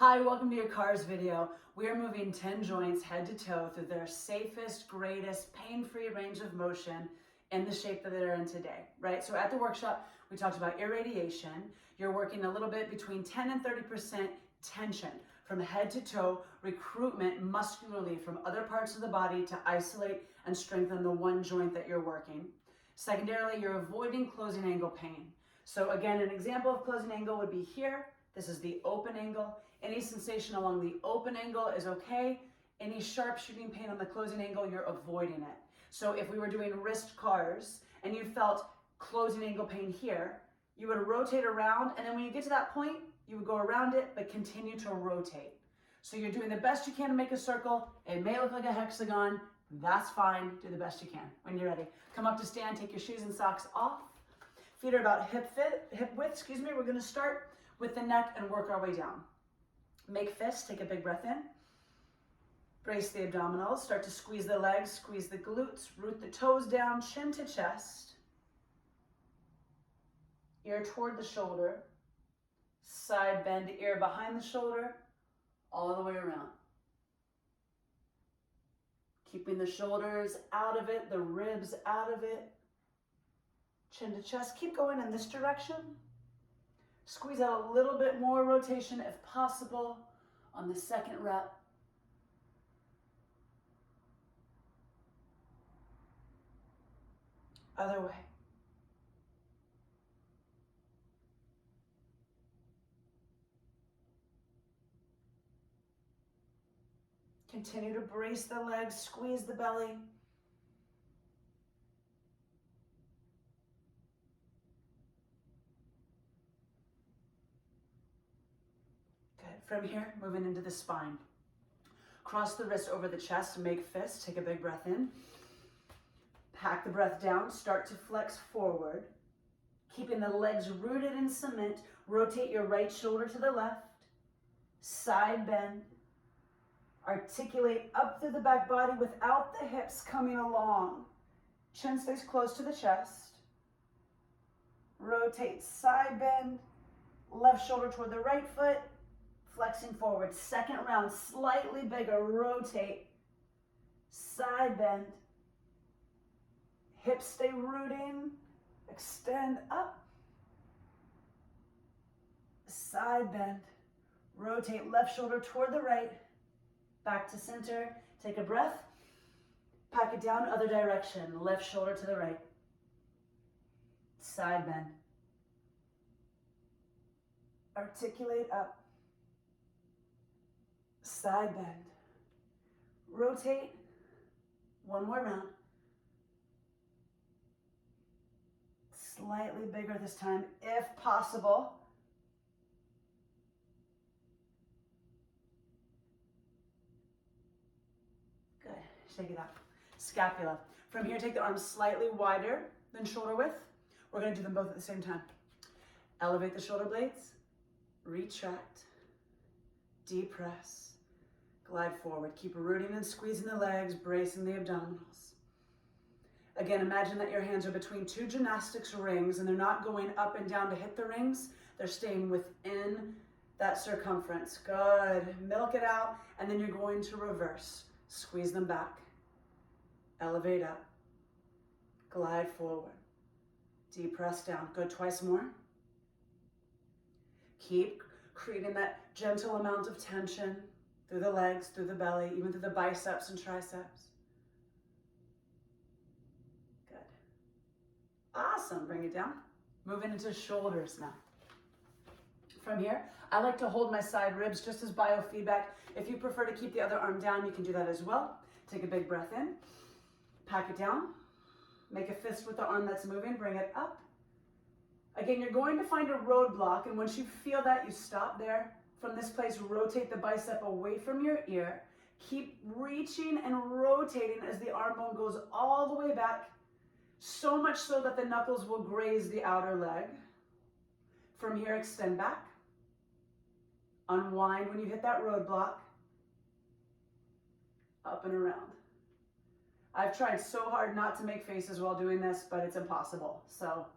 Hi, welcome to your CARs video. We are moving 10 joints head to toe through their safest, greatest, pain-free range of motion in the shape that they're in today, right? So at the workshop, we talked about irradiation. You're working a little bit between 10 and 30% tension from head to toe, recruitment muscularly from other parts of the body to isolate and strengthen the one joint that you're working. Secondarily, you're avoiding closing angle pain. So again, an example of closing angle would be here. This is the open angle. Any sensation along the open angle is okay. Any sharp shooting pain on the closing angle, you're avoiding it. So if we were doing wrist CARs and you felt closing angle pain here, you would rotate around, and then when you get to that point, you would go around it, but continue to rotate. So you're doing the best you can to make a circle. It may look like a hexagon. That's fine. Do the best you can. When you're ready, come up to stand, take your shoes and socks off. Feet are about hip width, We're gonna start with the neck and work our way down. Make fists, take a big breath in. Brace the abdominals, start to squeeze the legs, squeeze the glutes, root the toes down, chin to chest. Ear toward the shoulder. Side bend, ear behind the shoulder, all the way around. Keeping the shoulders out of it, the ribs out of it. Chin to chest, keep going in this direction. Squeeze out a little bit more rotation if possible on the second rep. Other way. Continue to brace the legs, squeeze the belly. Good. From here, moving into the spine. Cross the wrist over the chest, make fists, take a big breath in. Pack the breath down, start to flex forward. Keeping the legs rooted in cement, rotate your right shoulder to the left. Side bend. Articulate up through the back body without the hips coming along. Chin stays close to the chest. Rotate, side bend. Left shoulder toward the right foot. Flexing forward. Second round, slightly bigger. Rotate. Side bend. Hips stay rooting. Extend up. Side bend. Rotate left shoulder toward the right. Back to center. Take a breath. Pack it down, other direction. Left shoulder to the right. Side bend. Articulate up. Side bend. Rotate. One more round. Slightly bigger this time, if possible. Good. Shake it out. Scapula. From here, take the arms slightly wider than shoulder width. We're going to do them both at the same time. Elevate the shoulder blades. Retract. Depress. Glide forward. Keep rooting and squeezing the legs, bracing the abdominals. Again, imagine that your hands are between two gymnastics rings and they're not going up and down to hit the rings. They're staying within that circumference. Good. Milk it out, and then you're going to reverse. Squeeze them back. Elevate up. Glide forward. Depress down. Good. Twice more. Keep creating that gentle amount of tension through the legs, through the belly, even through the biceps and triceps. Good. Awesome. Bring it down. Moving into shoulders now. From here, I like to hold my side ribs just as biofeedback. If you prefer to keep the other arm down, you can do that as well. Take a big breath in. Pack it down. Make a fist with the arm that's moving. Bring it up. Again, you're going to find a roadblock, and once you feel that, you stop there. From this place, rotate the bicep away from your ear. Keep reaching and rotating as the arm bone goes all the way back, so much so that the knuckles will graze the outer leg. From here, extend back. Unwind when you hit that roadblock. Up and around. I've tried so hard not to make faces while doing this, but it's impossible. So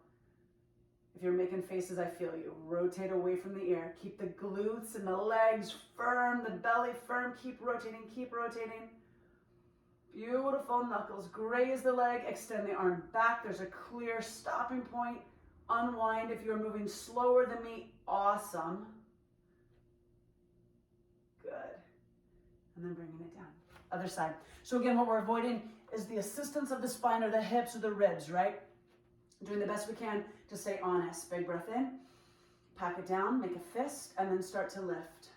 If you're making faces, I feel you. Rotate away from the ear. Keep the glutes and the legs firm, the belly firm. Keep rotating, keep rotating. Beautiful. Knuckles graze the leg. Extend the arm back. There's a clear stopping point. Unwind. If you're moving slower than me, awesome. Good. And then bringing it down. Other side. So again, what we're avoiding is the assistance of the spine or the hips or the ribs, right? Doing the best we can to stay honest. Big breath in, pack it down, make a fist, and then start to lift.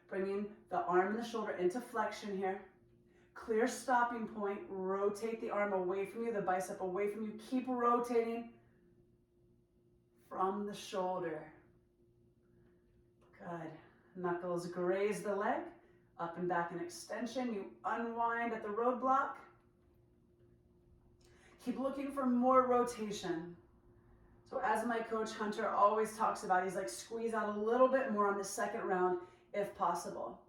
Bringing the arm and the shoulder into flexion here. Clear stopping point. Rotate the arm away from you, the bicep away from you. Keep rotating from the shoulder. Good. Knuckles graze the leg. Up and back in extension. You unwind at the roadblock. Keep looking for more rotation. So as my coach Hunter always talks about, he's like, squeeze out a little bit more on the second round if possible.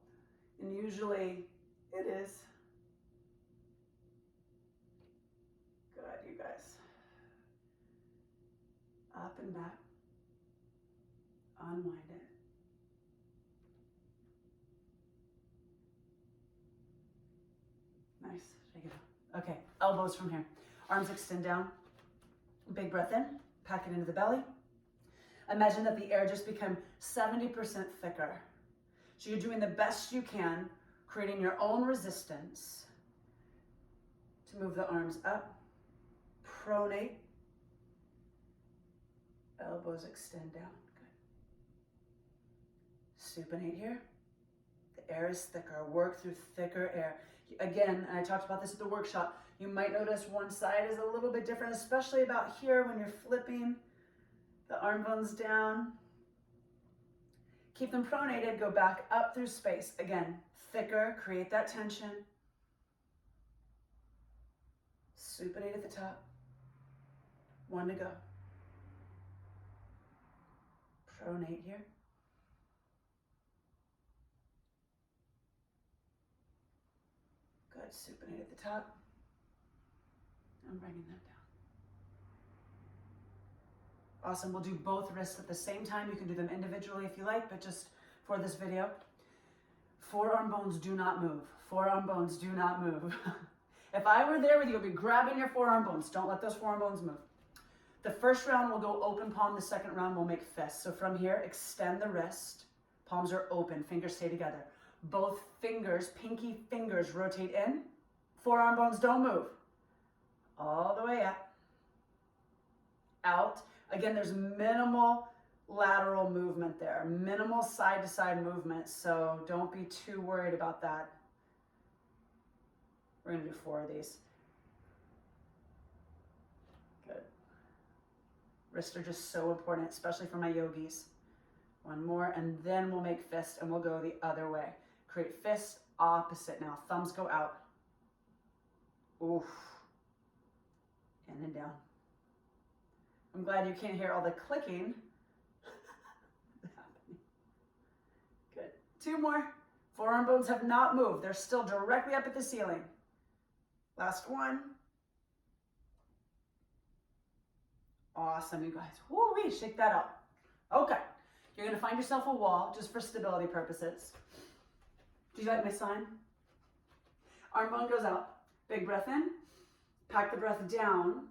And usually it is. Good, you guys. Up and back. Unwind it. Nice. Shake it out. Okay, elbows from here. Arms extend down. Big breath in. Pack it into the belly. Imagine that the air just became 70% thicker. So you're doing the best you can, creating your own resistance to move the arms up. Pronate. Elbows extend down. Good. Supinate here. The air is thicker. Work through thicker air. Again, and I talked about this at the workshop, you might notice one side is a little bit different, especially about here when you're flipping the arm bones down. Keep them pronated, go back up through space. Again, thicker, create that tension. Supinate at the top. One to go. Pronate here. Good, supinate at the top. I'm bringing that down. Awesome, we'll do both wrists at the same time. You can do them individually if you like, but just for this video. Forearm bones do not move. Forearm bones do not move. If I were there with you, I'd be grabbing your forearm bones. Don't let those forearm bones move. The first round will go open palm, the second round will make fists. So from here, extend the wrist. Palms are open, fingers stay together. Both fingers, pinky fingers, rotate in. Forearm bones don't move. All the way up. Out. Again, there's minimal lateral movement there. Minimal side-to-side movement, so don't be too worried about that. We're going to do 4 of these. Good. Wrists are just so important, especially for my yogis. One more, and then we'll make fists, and we'll go the other way. Create fists, opposite now. Thumbs go out. Oof. In and down. I'm glad you can't hear all the clicking. Good. 2 more. Forearm bones have not moved. They're still directly up at the ceiling. Last one. Awesome, you guys. Woo-wee, shake that out. Okay. You're going to find yourself a wall just for stability purposes. Do you like my sign? Arm bone goes out. Big breath in. Pack the breath down.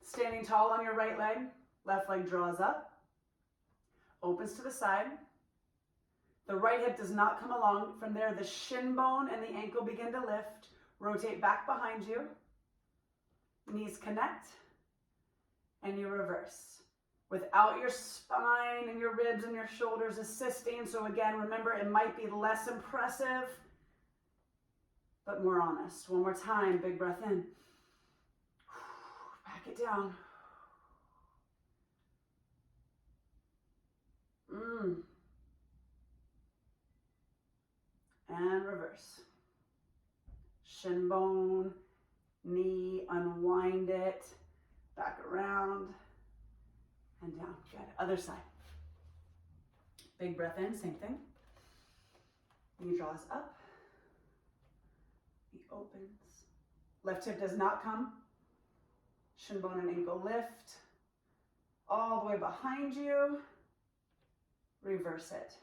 Standing tall on your right leg. Left leg draws up. Opens to the side. The right hip does not come along. From there, the shin bone and the ankle begin to lift. Rotate back behind you. Knees connect. And you reverse. Without your spine and your ribs and your shoulders assisting. So again, remember, it might be less impressive, but more honest. One more time, big breath in. Back it down. And reverse. Shin bone, knee, unwind it, back around, and down. Good. Other side. Big breath in, same thing. Knee draws up. Knee opens. Left hip does not come. Shin bone and ankle lift. all the way behind you. Reverse it.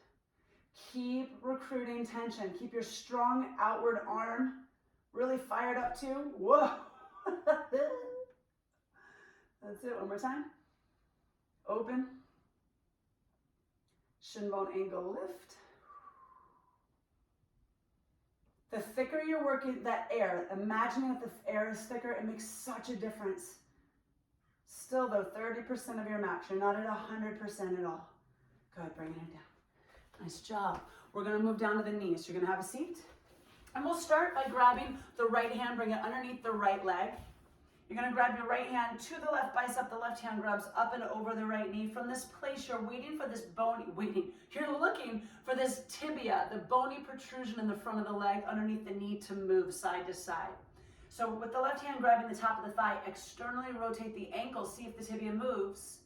Keep recruiting tension. Keep your strong outward arm really fired up too. Whoa. That's it. One more time. Open. Shin bone angle lift. The thicker you're working that air, imagining that the air is thicker, it makes such a difference. Still though, 30% of your max. You're not at 100% at all. Good, bringing it down. Nice job. We're gonna move down to the knees. You're gonna have a seat. And we'll start by grabbing the right hand, bring it underneath the right leg. You're gonna grab your right hand to the left bicep, the left hand grabs up and over the right knee. From this place, you're waiting for this you're looking for this tibia, the bony protrusion in the front of the leg underneath the knee to move side to side. So with the left hand grabbing the top of the thigh, externally rotate the ankle, see if the tibia moves.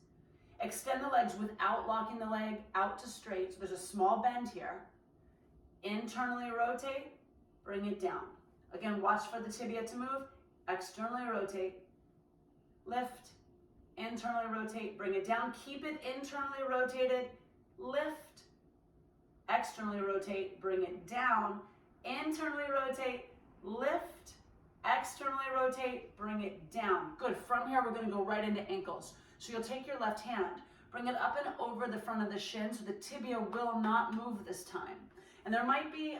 Extend the legs without locking the leg out to straight. So there's a small bend here. Internally rotate, bring it down. Again, watch for the tibia to move. Externally rotate, lift, internally rotate, bring it down. Keep it internally rotated, lift, externally rotate, bring it down. Internally rotate, lift, externally rotate, bring it down. Good. From here, we're going to go right into ankles. So you'll take your left hand, bring it up and over the front of the shin so the tibia will not move this time. And there might be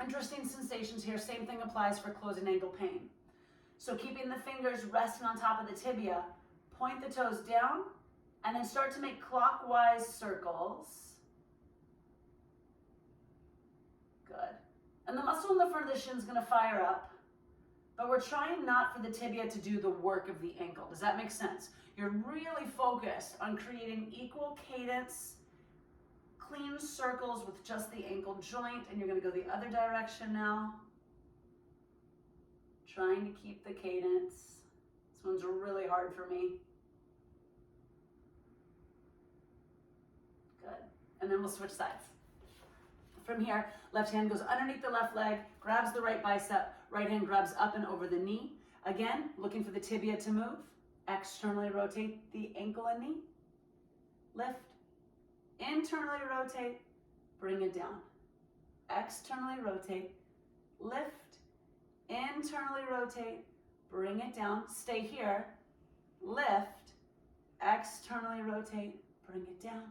interesting sensations here. Same thing applies for closing ankle pain. So keeping the fingers resting on top of the tibia, point the toes down, and then start to make clockwise circles. Good. And the muscle in the front of the shin is going to fire up, but we're trying not for the tibia to do the work of the ankle. Does that make sense? You're really focused on creating equal cadence, clean circles with just the ankle joint, and you're going to go the other direction now. Trying to keep the cadence. This one's really hard for me. Good. And then we'll switch sides. From here, left hand goes underneath the left leg, grabs the right bicep, right hand grabs up and over the knee. Again, looking for the tibia to move. Externally rotate the ankle and knee. Lift. Internally rotate, bring it down. Externally rotate, lift. Internally rotate, bring it down. Stay here. Lift. Externally rotate, bring it down.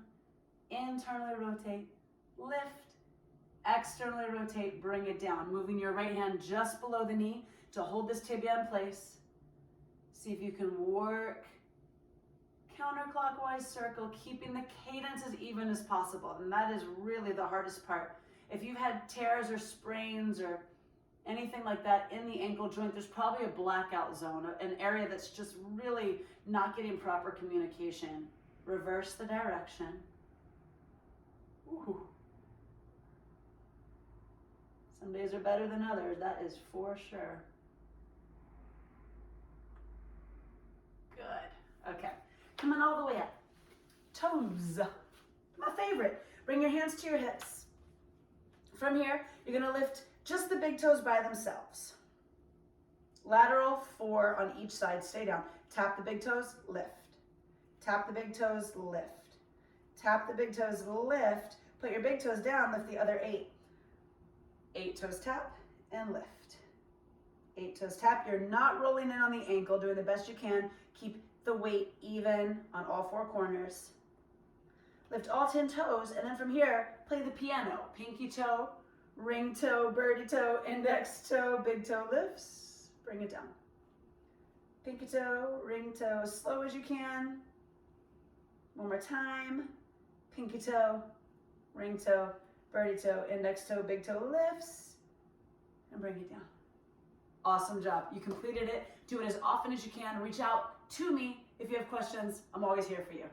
Internally rotate, lift. Externally rotate, bring it down. Moving your right hand just below the knee to hold this tibia in place. See if you can work counterclockwise circle, keeping the cadence as even as possible. And that is really the hardest part. If you've had tears or sprains or anything like that in the ankle joint, there's probably a blackout zone, an area that's just really not getting proper communication. Reverse the direction. Ooh. Some days are better than others, that is for sure. Good. Okay. Coming all the way up. Toes. My favorite. Bring your hands to your hips. From here, you're going to lift just the big toes by themselves. Lateral 4 on each side. Stay down. Tap the big toes, lift. Tap the big toes, lift. Tap the big toes, lift. Put your big toes down, lift the other 8. 8 toes tap and lift. 8 toes tap. You're not rolling in on the ankle, doing the best you can. Keep the weight even on all 4 corners. Lift all 10 toes, and then from here, play the piano. Pinky toe, ring toe, birdie toe, index toe, big toe lifts. Bring it down. Pinky toe, ring toe, slow as you can. One more time. Pinky toe, ring toe, birdie toe, index toe, big toe lifts. And bring it down. Awesome job. You completed it. Do it as often as you can. Reach out to me if you have questions. I'm always here for you.